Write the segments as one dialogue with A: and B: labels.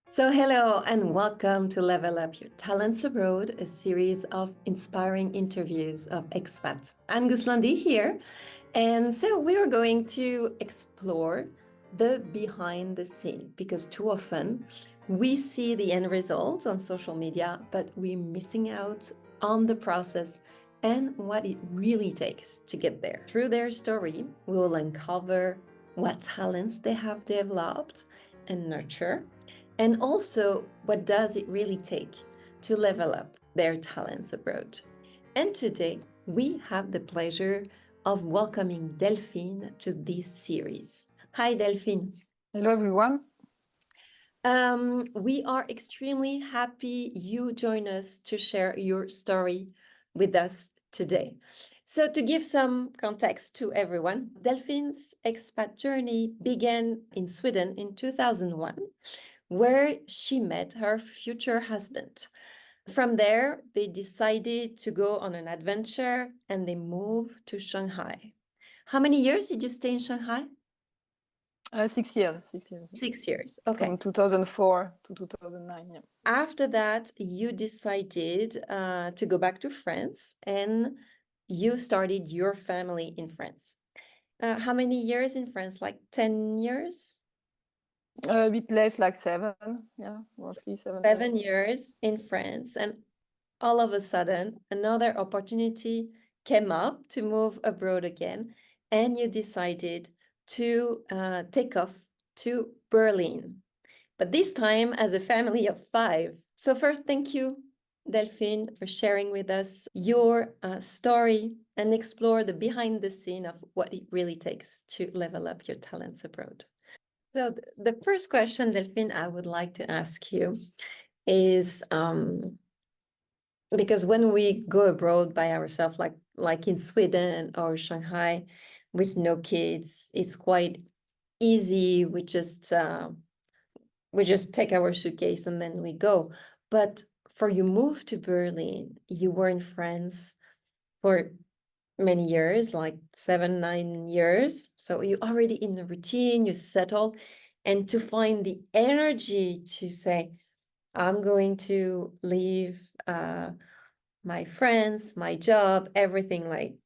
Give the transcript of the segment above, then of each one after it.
A: So, hello and welcome to Level Up Your Talents Abroad, a series of inspiring interviews of expats. I'm Guslandi here, and so we are going to explore the behind the scene because too often we see the end results on social media, but we're missing out on the process and what it really takes to get there. Through their story, we will uncover what talents they have developed and nurture, and also what does it really take to level up their talents abroad. And today we have the pleasure of welcoming Delphine to this series. Hi, Delphine.
B: Hello, everyone.
A: We are extremely happy you join us to share your story with us today. So, to give some context to everyone, Delphine's expat journey began in Sweden in 2001, where she met her future husband. From there, they decided to go on an adventure and they moved to Shanghai. How many years did you stay in Shanghai?
B: 6 years.
A: 6 years. Okay.
B: From 2004 to 2009. Yeah.
A: After that, you decided to go back to France and you started your family in France. How many years in France? Like 10 years?
B: A bit less, like 7. Yeah, roughly 7.
A: 7 years in France. And all of a sudden, another opportunity came up to move abroad again. And you decided to take off to Berlin. But this time as a family of 5. So first, thank you, Delphine, for sharing with us your story and explore the behind the scene of what it really takes to level up your talents abroad. So the first question, Delphine, I would like to ask you is because when we go abroad by ourselves, like in Sweden or Shanghai, with no kids, it's quite easy. We just take our suitcase and then we go. But for you move to Berlin, you were in France for many years, like 7, 9 years. So you're already in the routine, you settle, and to find the energy to say, I'm going to leave my friends, my job, everything, like,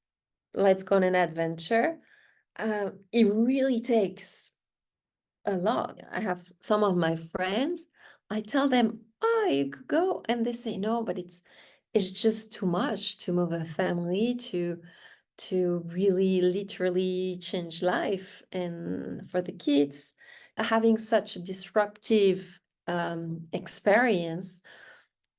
A: let's go on an adventure. It really takes a lot. I have some of my friends, I tell them, oh, you could go. And they say, no, but it's just too much to move a family, to really literally change life. And for the kids, having such a disruptive experience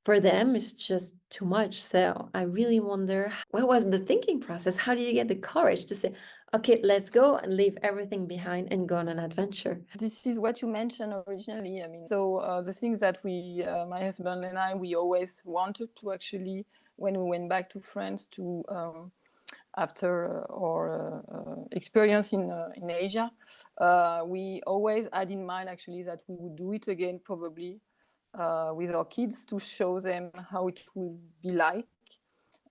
A: for them is just too much. So I really wonder, what was the thinking process? How do you get the courage to say, okay, let's go and leave everything behind and go on an adventure?
B: This is what you mentioned originally. I mean, so the things that we, my husband and I, we always wanted to actually, when we went back to France to after our experience in Asia, we always had in mind actually that we would do it again probably with our kids to show them how it will be like.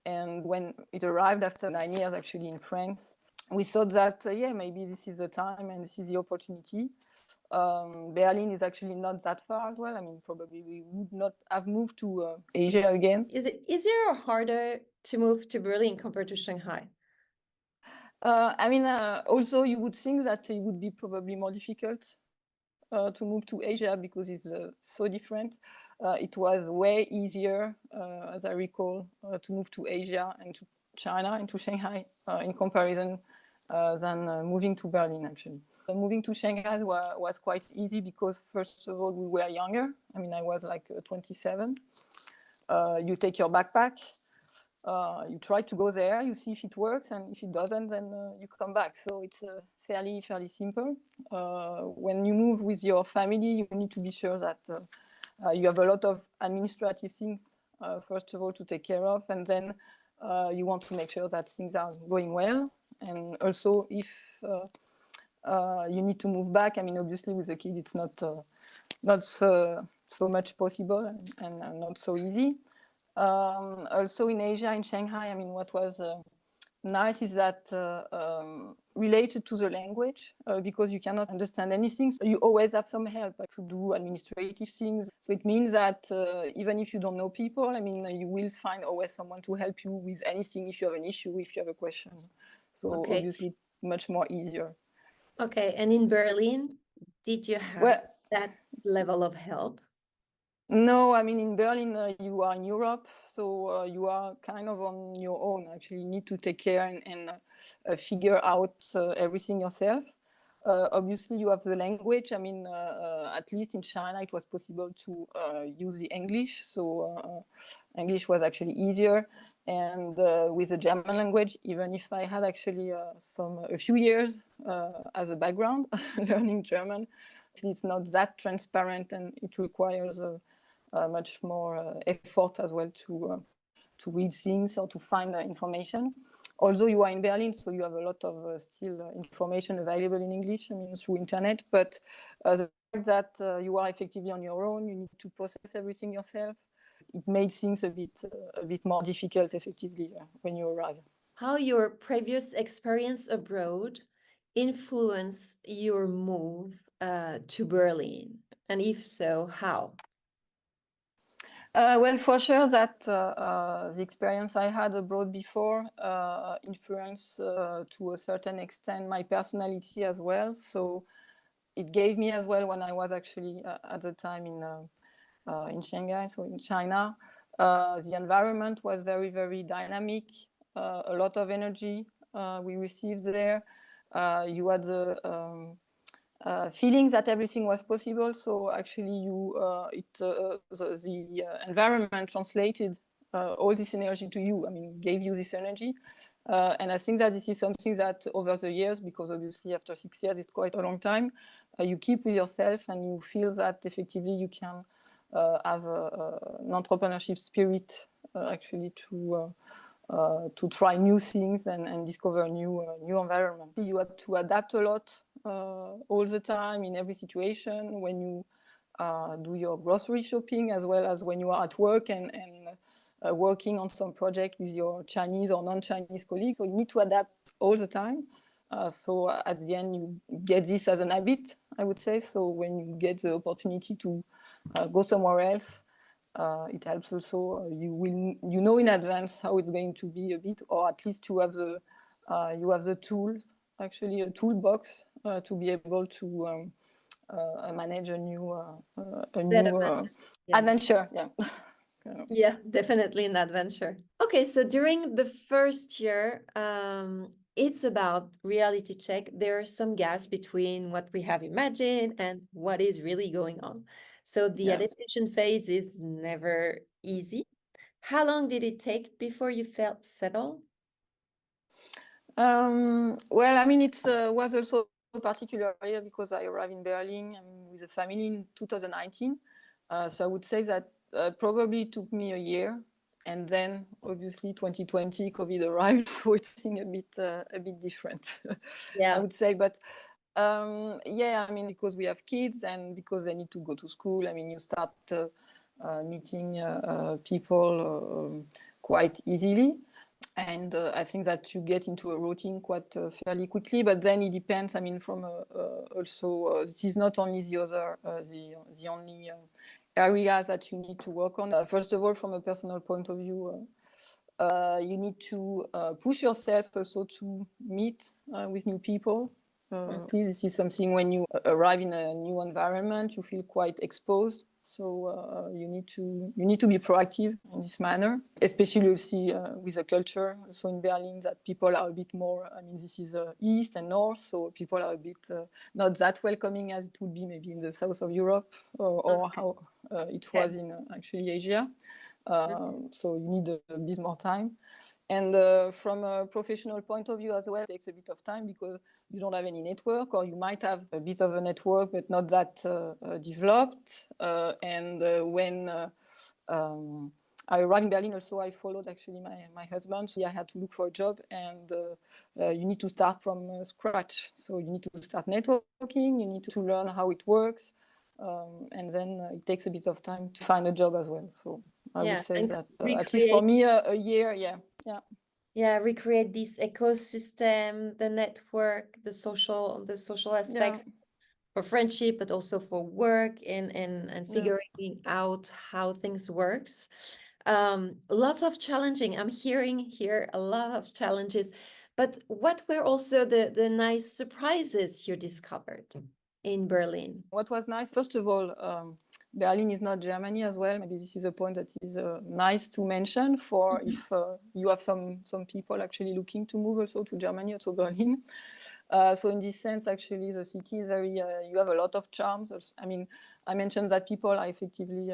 B: And when it arrived after 9 years actually in France, we thought that, yeah, maybe this is the time and this is the opportunity. Berlin is actually not that far as well. I mean, probably we would not have moved to Asia again.
A: Is it easier or harder to move to Berlin compared to Shanghai?
B: I mean, also you would think that it would be probably more difficult to move to Asia because it's so different. It was way easier, as I recall, to move to Asia and to China and to Shanghai in comparison than moving to Berlin, actually. Moving to Shanghai was quite easy because, first of all, we were younger. I mean, I was like 27. You take your backpack, you try to go there, you see if it works, and if it doesn't, then you come back. So it's fairly simple. When you move with your family, you need to be sure that you have a lot of administrative things, first of all, to take care of, and then you want to make sure that things are going well. And also, if you need to move back, I mean, obviously with the kid, it's not so much possible and not so easy. Also in Asia, in Shanghai, I mean, what was nice is that related to the language, because you cannot understand anything, so you always have some help to do administrative things. So it means that even if you don't know people, I mean, you will find always someone to help you with anything if you have an issue, if you have a question. So
A: Okay.
B: obviously much more easier.
A: Okay, and in Berlin, did you have
B: Well,
A: that level of help?
B: no, I mean, in Berlin, you are in Europe, so you are kind of on your own. Actually, you need to take care and figure out everything yourself. Obviously, you have the language. I mean, at least in China, it was possible to use the English, so English was actually easier. And with the German language, even if I had actually a few years as a background learning German, it's not that transparent, and it requires much more effort as well to read things or to find information. Although you are in Berlin, so you have a lot of still information available in English, I mean, through internet. But the fact that you are effectively on your own, you need to process everything yourself. It made things a bit more difficult, effectively, when you arrive.
A: How your previous experience abroad influenced your move to Berlin? And if so, how?
B: Well, for sure that the experience I had abroad before influenced to a certain extent my personality as well. So it gave me as well, when I was actually at the time in Shanghai, so in China, the environment was very, very dynamic, a lot of energy we received there. You had the feeling that everything was possible. So actually, the environment translated all this energy to you. I mean, gave you this energy. And I think that this is something that over the years, because obviously after 6 years, it's quite a long time, you keep with yourself, and you feel that effectively you can have an entrepreneurship spirit actually to try new things and discover new environment. You have to adapt a lot all the time in every situation, when you do your grocery shopping, as well as when you are at work and working on some project with your Chinese or non-Chinese colleagues. So you need to adapt all the time. So at the end, you get this as an habit, I would say. So when you get the opportunity to go somewhere else, it helps also. You know in advance how it's going to be a bit, or at least you have the tools, actually a toolbox to be able to manage a new
A: Yeah.
B: adventure. Yeah.
A: Yeah, definitely an adventure. Okay, so during the first year, it's about reality check. There are some gaps between what we have imagined and what is really going on. So the adaptation phase is never easy. How long did it take before you felt settled?
B: Well, I mean, it was also a particular year because I arrived in Berlin, I mean, with a family in 2019. So I would say that probably took me a year, and then obviously 2020 COVID arrived, so it's a bit different.
A: Yeah.
B: I would say. But yeah, I mean, because we have kids and because they need to go to school, I mean, you start meeting people quite easily. And I think that you get into a routine quite fairly quickly, but then it depends. I mean, from also, this is not only the only areas that you need to work on. First of all, from a personal point of view, you need to push yourself also to meet with new people. This is something when you arrive in a new environment, you feel quite exposed. So you need to be proactive in this manner, especially you see with the culture. So in Berlin, that people are a bit more. I mean, this is east and north, so people are a bit not that welcoming as it would be maybe in the south of Europe or how it was in actually Asia. So you need a bit more time. And from a professional point of view as well, it takes a bit of time because you don't have any network, or you might have a bit of a network, but not that developed. When I arrived in Berlin, also I followed actually my husband. So I had to look for a job, and you need to start from scratch. So you need to start networking, you need to learn how it works. And then it takes a bit of time to find a job as well. So I would say that at least for me, a year, yeah.
A: Yeah, recreate this ecosystem, the network, the social aspect for friendship, but also for work and figuring out how things works. Lots of challenging. I'm hearing here a lot of challenges, but what were also the nice surprises you discovered in Berlin?
B: What was nice, first of all, Berlin is not Germany as well. Maybe this is a point that is nice to mention for if you have some people actually looking to move also to Germany or to Berlin. So in this sense, actually, the city is very, you have a lot of charms. I mean, I mentioned that people are effectively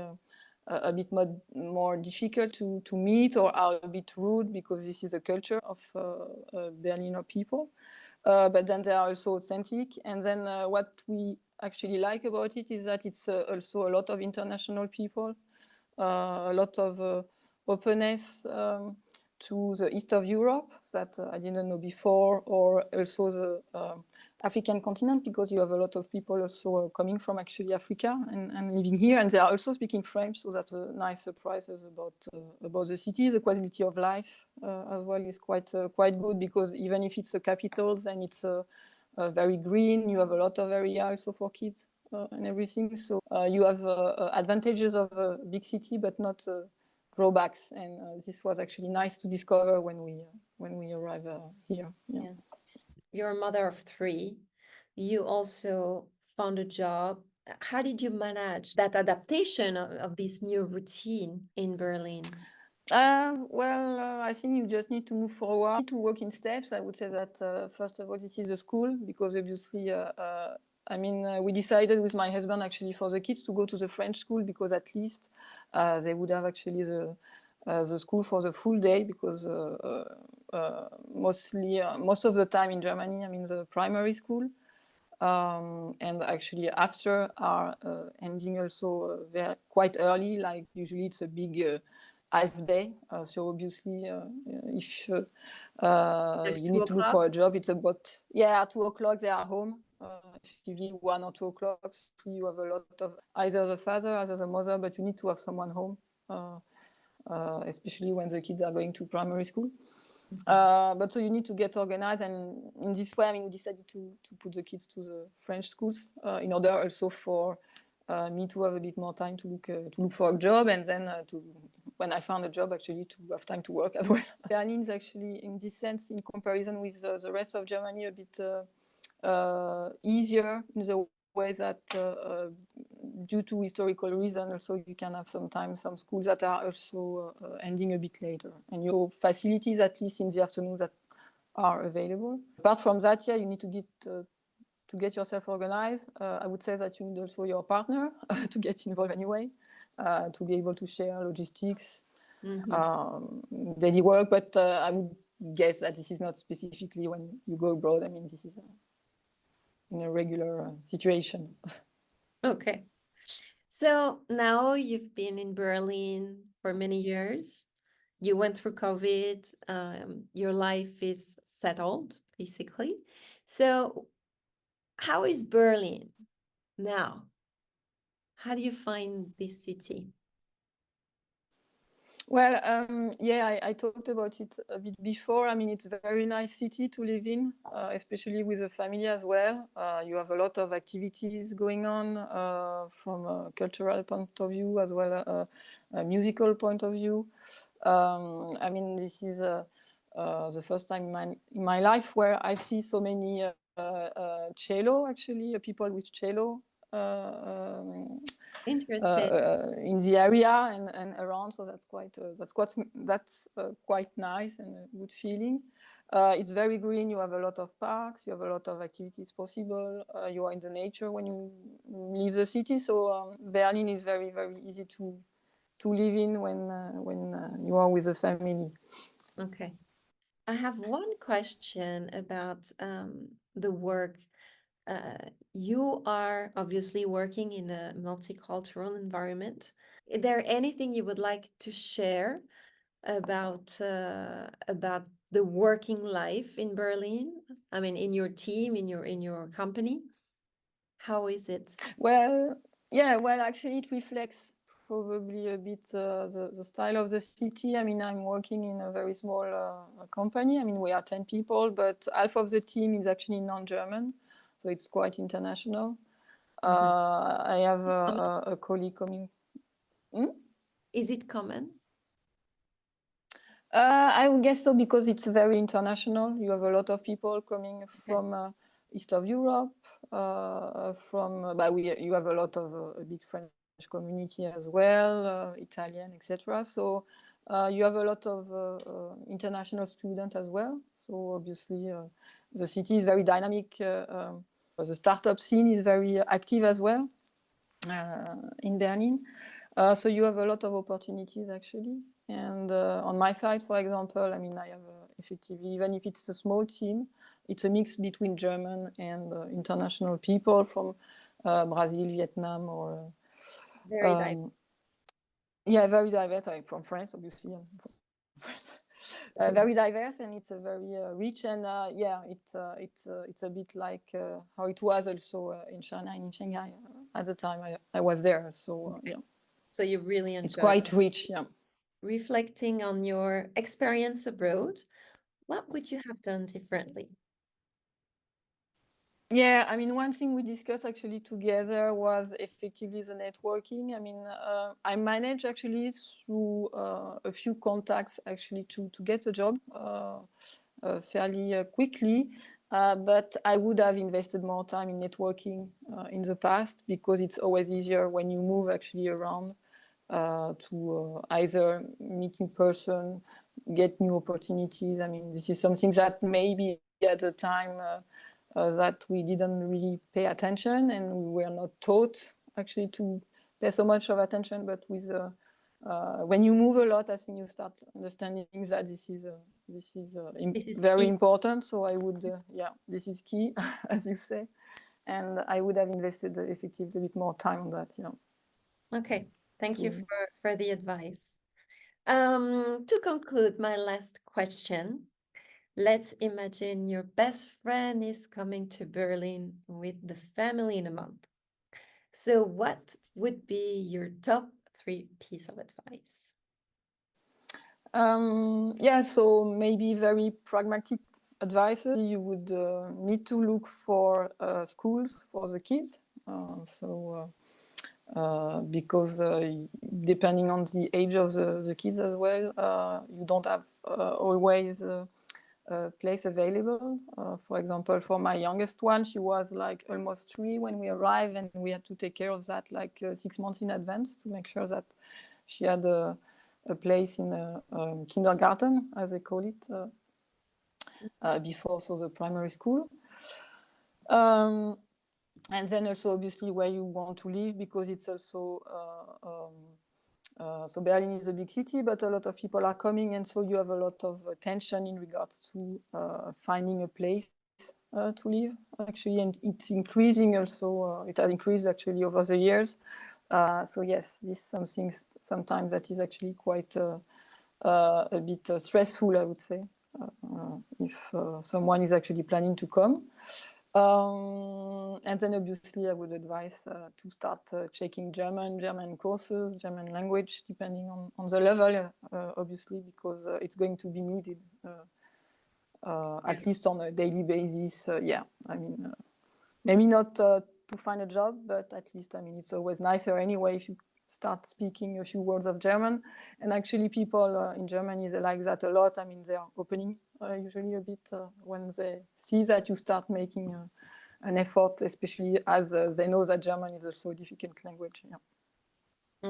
B: a bit more difficult to meet or are a bit rude because this is a culture of Berliner people. But then they are also authentic. And then what we actually like about it is that it's also a lot of international people, a lot of openness to the east of Europe that I didn't know before, or also the African continent, because you have a lot of people also coming from actually Africa and living here, and they are also speaking French, so that's a nice surprises about the city. The quality of life as well is quite good, because even if it's a capital, then it's very green. You have a lot of area also for kids and everything. So you have advantages of a big city, but not drawbacks. And this was actually nice to discover when we arrive here.
A: Yeah. You're a mother of 3. You also found a job. How did you manage that adaptation of this new routine in Berlin?
B: I think you just need to move forward, to work in steps. I would say that first of all, this is a school, because obviously, we decided with my husband actually for the kids to go to the French school, because at least they would have actually the school for the full day, because most of the time in Germany, the primary school. And actually after are ending also quite early, like usually it's a big half day. So obviously if you need to look for a job, it's about 2:00 they are home. Effectively 1 or 2 o'clock, so you have a lot of either the father, either the mother, but you need to have someone home, especially when the kids are going to primary school. But so you need to get organized, and in this way, we decided to put the kids to the French schools in order also for me to have a bit more time to look for a job, and then when I found a job, actually to have time to work as well. Berlin is actually, in this sense, in comparison with the rest of Germany, a bit easier in the way that due to historical reasons, also you can have sometimes some schools that are also ending a bit later, and your facilities, at least in the afternoon, that are available. Apart from that, you need to get yourself organized. I would say that you need also your partner to get involved anyway, to be able to share logistics, daily work. But I would guess that this is not specifically when you go abroad. This is in a regular situation.
A: Okay. So now you've been in Berlin for many years. You went through COVID. Your life is settled, basically. So how is Berlin now? How do you find this city?
B: Well, I talked about it a bit before. It's a very nice city to live in, especially with a family as well. You have a lot of activities going on from a cultural point of view, as well as a musical point of view. This is the first time in my life where I see so many cello, actually, people with cello.
A: Interesting.
B: In the area and around, so that's quite nice and a good feeling. It's very green. You have a lot of parks. You have a lot of activities possible. You are in the nature when you leave the city. So Berlin is very, very easy to live in when you are with a family.
A: Okay. I have one question about the work. You are obviously working in a multicultural environment. Is there anything you would like to share about the working life in Berlin? In your team, in your company, how is it?
B: Well, actually, it reflects probably a bit the style of the city. I mean, I'm working in a very small company. I mean, we are 10 people, but half of the team is actually non-German, so it's quite international. I have a colleague coming.
A: Is it common?
B: I would guess so, because it's very international. You have a lot of people coming from east of Europe, you have a lot of a big French community as well, Italian, etc. So you have a lot of international students as well. So obviously the city is very dynamic. The startup scene is very active as well in Berlin. So you have a lot of opportunities actually. And on my side, for example, I mean, I have effectively, even if it's a small team, it's a mix between German and international people from Brazil, Vietnam, or
A: Very diverse.
B: yeah, very diverse. I'm from France, obviously. I'm from France. Very diverse, and it's a very rich, and yeah, it's a bit like how it was also in China and in Shanghai at the time I was there. So yeah.
A: So you really
B: It's
A: enjoy
B: quite rich, yeah.
A: reflecting on your experience abroad. What would you have done differently?
B: Yeah, I mean, one thing we discussed actually together was effectively the networking. I mean, I managed actually through a few contacts actually to get a job fairly quickly. But I would have invested more time in networking in the past, because it's always easier when you move actually around to either meet new person, get new opportunities. I mean, this is something that maybe at the time that we didn't really pay attention, and we were not taught actually to pay so much of attention. But with when you move a lot, I think you start understanding that this is very
A: key.
B: important. So I would, yeah, this is key, as you say, and I would have invested effectively a bit more time on that. Yeah.
A: Okay, thank you for the advice. To conclude, my last question. Let's imagine your best friend is coming to Berlin with the family in a month. So what would be your top 3 piece of advice?
B: Yeah, so maybe very pragmatic advices. You would need to look for schools for the kids. Because depending on the age of the kids as well, you don't have always a place available. For example, for my youngest one, she was like almost 3 when we arrived, and we had to take care of that like 6 months in advance to make sure that she had a place in a kindergarten, as they call it, before, so the primary school. And then also obviously where you want to live, because it's also so Berlin is a big city, but a lot of people are coming, and so you have a lot of tension in regards to finding a place to live actually, and it's increasing also. It has increased actually over the years. So yes, this is something sometimes that is actually quite a bit stressful, I would say, if someone is actually planning to come. And then obviously I would advise to start checking German courses, German language, depending on the level, obviously, because it's going to be needed at least on a daily basis. Yeah, I mean, maybe not to find a job, but at least, I mean, it's always nicer anyway if you start speaking a few words of German. And actually people in Germany, they like that a lot. I mean, they are opening usually a bit when they see that you start making an effort, especially as they know that German is also a difficult language. Yeah.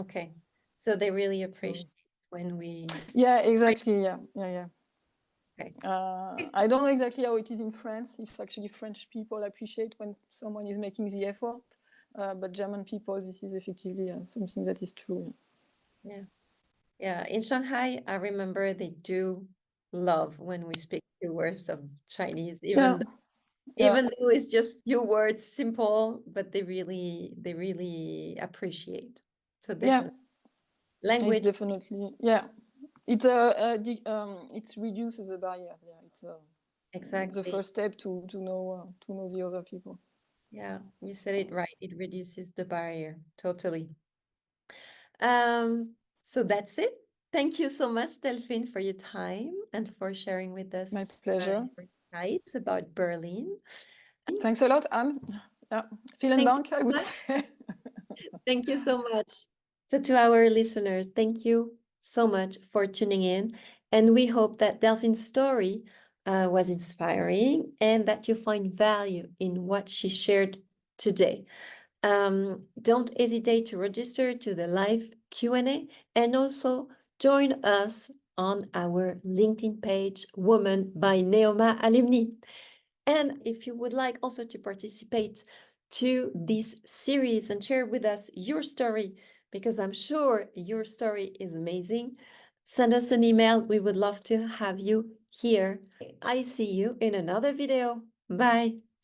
A: Okay, so they really appreciate when we...
B: Yeah, exactly. Yeah.
A: Okay.
B: I don't know exactly how it is in France, if actually French people appreciate when someone is making the effort, but German people, this is effectively something that is true.
A: Yeah, in Shanghai, I remember they do love when we speak few words of Chinese, even though it's just few words, simple, but they really appreciate. So definitely language.
B: It's definitely, it reduces the barrier. It's
A: Exactly.
B: the first step to know the other people.
A: Yeah, you said it right. It reduces the barrier totally. So that's it. Thank you so much, Delphine, for your time and for sharing with us
B: My pleasure.
A: your insights about Berlin.
B: Thanks a lot, Anne. Yeah, vielen
A: Thank you
B: Dank, I
A: so
B: would
A: much.
B: say.
A: Thank you so much. So to our listeners, thank you so much for tuning in. And we hope that Delphine's story was inspiring and that you find value in what she shared today. Don't hesitate to register to the live Q&A and also join us on our LinkedIn page, Women by Neoma Alumni. And if you would like also to participate to this series and share with us your story, because I'm sure your story is amazing, send us an email. We would love to have you here. I see you in another video. Bye.